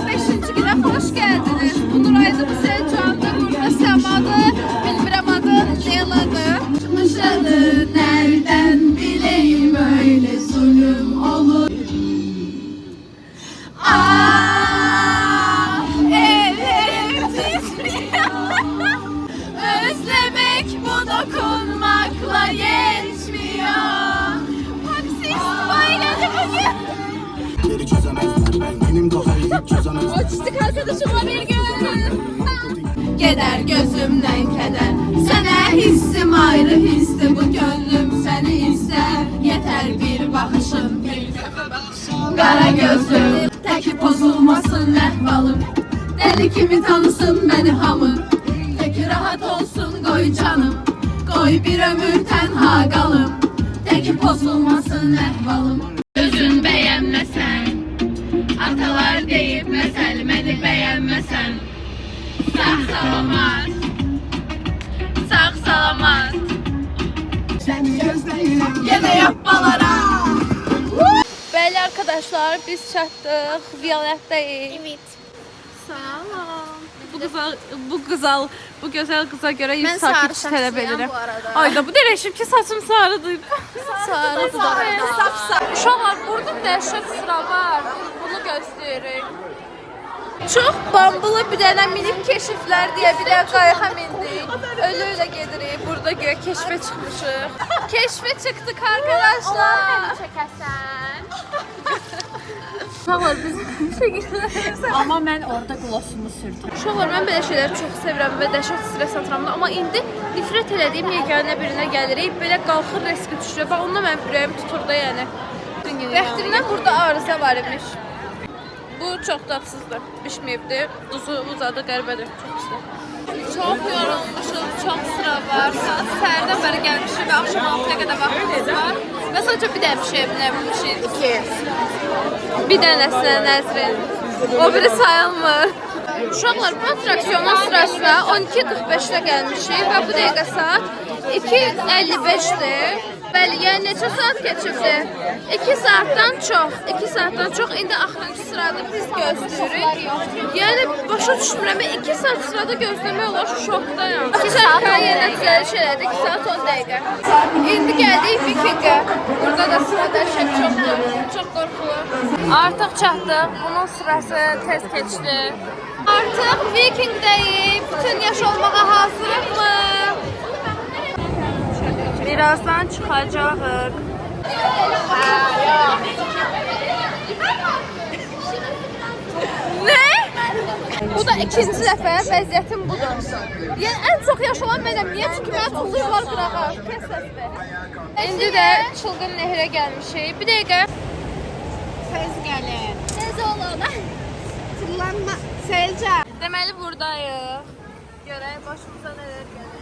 5-ci günə xoş gəldiniz. Bu Nuraydı, bu Selcan'dı, burada Səmadı, bilmirəm adı, Leyla'dı. Çıxmışadı, nereden bileyim öyle zulüm olur. Ah, ellerim titriyor. Özlemek bu dokunmakla yetmiyor. Taksist bayladı bugün. Otistik arkadaşıma bir gün. Gider gözümden keder. Sana hissim ayrı hissi, bu gönlüm seni ister. Yeter bir bakışın, bir bakışın. Kara gözlüm, teki bozulmasın lehvalım. Deli kimi tanısın beni hamı. Teki rahat olsun koy canım. Koy bir ömür tenha kalım. Teki bozulmasın lehvalım. Özün beğenmesen, atalar deyip mesel beni beğenmesen. Sağ salamat, sağ salamat. Yine yapmalara. Bəli arkadaşlar, biz çatdıq, Violet'dəyik. Evet. Salam. Bu güzel kıza göre 100 Ben sarı takipçi talep saçlıyam ederim. bu arada. Ayda bu dereşim ki saçım sarıdır. Sarı da. Uşaqlar, burada dəhşət sıra var. Bunu göstəyirik. Çox bambılı bir dənə minik keşiflər deyə bir dənə qayıqa mindik. Ölü-ölə gedirik. Burada göyə keşfə çıxmışıq. Keşfə çıxdıq arkadaşlar. Çəkəsən. Uşaqlar, biz şəkillər. Amma mən orada glosumu sürdüm. Uşaqlar, mən belə şeyləri çox sevirəm və dəhşət stres atıram da. Amma indi nifrət elədiyim yeganə birinə gəlirik. Belə qalxır, riski düşürür. Bax, onunla mənim ürəyim tutur da, yəni. Bəxtimdən burada arıza var imiş. Bu çox dadsızdır, bişməyibdir. Duzu, uzadı, qəribədir, çox pisdir. Çox yorulmuşuq, çox sıra var. Saat səhərdən bəri gəlmişik və axşam 6-ya qədər vaxtımız var. Və sadəcə bir dənə bir şey bilə bilmişik. Bir dənəsinə Nəzrin. O biri sayılmır. Uşaqlar, bu atraksiyonun sırasına 12:45-də gəlmişik və bu dəqiqə saat 2:55-dir. Bəli, yəni neçə saat keçibdi? 2 saatdan çox. 2 saatdan çox. İndi axırıncı sırada biz gözləyirik. Yəni başa düşmürəm. 2 saat sırada gözləmək olar, şokdayam. 2 saat yenə düzəliş elədik. 2 saat 10 dəqiqə. İndi gəldik Vikingə. Burada da sıra dəhşət çoxdur. Çox qorxulu. Artıq çatdıq. Bunun sırası tez keçdi. Artıq Vikingdəyik. Bütün yaş olmağa hazırıq. Birazdan çıxacağıq. Ne? Bu da ikinci dəfə vəziyyətim budur. Yəni ən çox yaş olan mənəm. Niyə? Çünki mənə tutuyorlar qırağa. Kes səsdir. İndi də çılğın nehrə gəlmişik. Bir dəqiqə. Tez gəlin. Tez olun. Tırlanma. Selca. Deməli buradayıq. Görək başımıza nələr gəlir.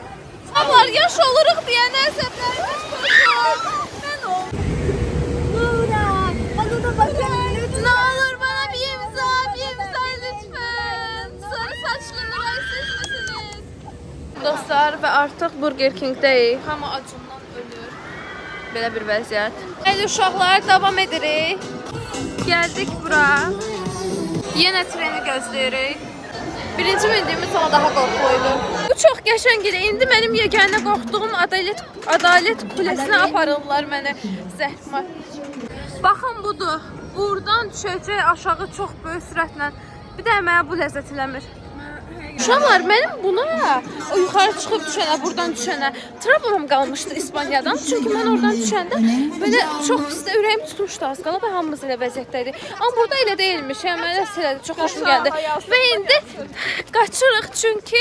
Onlar yaş oluruq deyə nəzərlərimiz qoşur. Mən ol. Bura. Bana da bakın. Ne olur bana bir imza lütfen. Sarı saçlı Nuray siz misiniz? Dostlar və artıq Burger King'dəyik. Hamı acından ölür. Belə bir vəziyyət. Hələ uşaqlar davam edirik. Gəldik bura. Yenə treni gözləyirik. Birinci mindiyimiz ona daha qorxuluydu. Bu çox qəşəng idi. İndi mənim yeganə qorxduğum Adalet Kulesi'ne aparırlar məni zəhmət. Baxın budur. Buradan düşəcək aşağı çox böyük sürətlə. Bir də mənə bu ləzzət eləmir. Uşaqlar, mənim buna o yuxarı çıxıb düşənə, buradan düşənə travmam qalmışdı İspaniyadan. Çünki mən oradan düşəndə belə çox pis də ürəyim tutmuşdu az qala və hamımız elə vəziyyətdəydik. Amma burada elə deyilmiş. Yəni mənə elədi, çox xoşum gəldi. Və indi qaçırıq çünki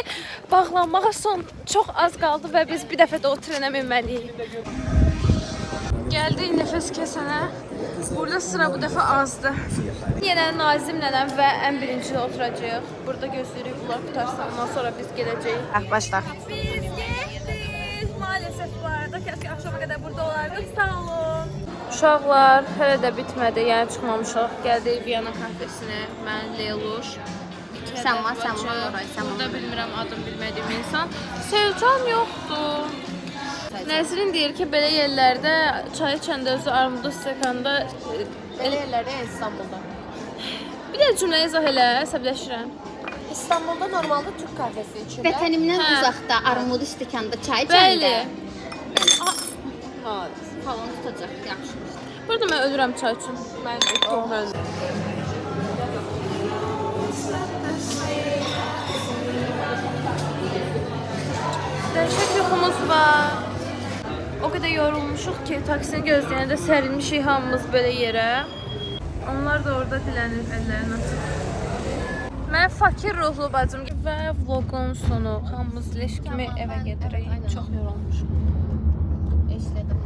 bağlanmağa son çox az qaldı və biz bir dəfə də o trenə minməliyik. Gəldik nəfəs kəsənə. Burada sıra bu dəfə azdır. Yenə Nazim nənəm və ən birincidə oturacağıq. Burada gözləyirik bunlar qutarsın. Ondan sonra biz gələcəyik. Başla. Biz getdik. Maalesef bu arada keşke akşama kadar burada olardık. Sağ olun. Uşaqlar hələ də bitmədi. Yəni çıxmamışıq. Gəldik Viyana kafesinə. Mən Leyluş. Səma, Nuray, Səma. Burada bilmirəm adım bilmədiyim insan. Selcan yoxdur. Nəzrin deyir ki, belə yerlərdə çay içəndə özü armudu stəkanda Elə yerlərdə İstanbulda. Bir də cümlə izah elə, əsəbləşirəm. İstanbulda normalda Türk kafesi içində. Vətənimdən Hə. uzaqda armud stəkanda çay Bəli. içəndə. Ha, Falan tutacaq, yaxşı. Burada mən ölürəm çay üçün. mən də çok özür. Dəhşət yuxumuz var. O qədər yorulmuşuq ki, taksini gözləyəndə sərilmişik hamımız belə yerə. Onlar da orada dilənir əllərini açıb. Mən fakir ruhlu bacım və vlogun sonu hamımız leş kimi evə gedirik. Çox yorulmuşuq. Eşlədim.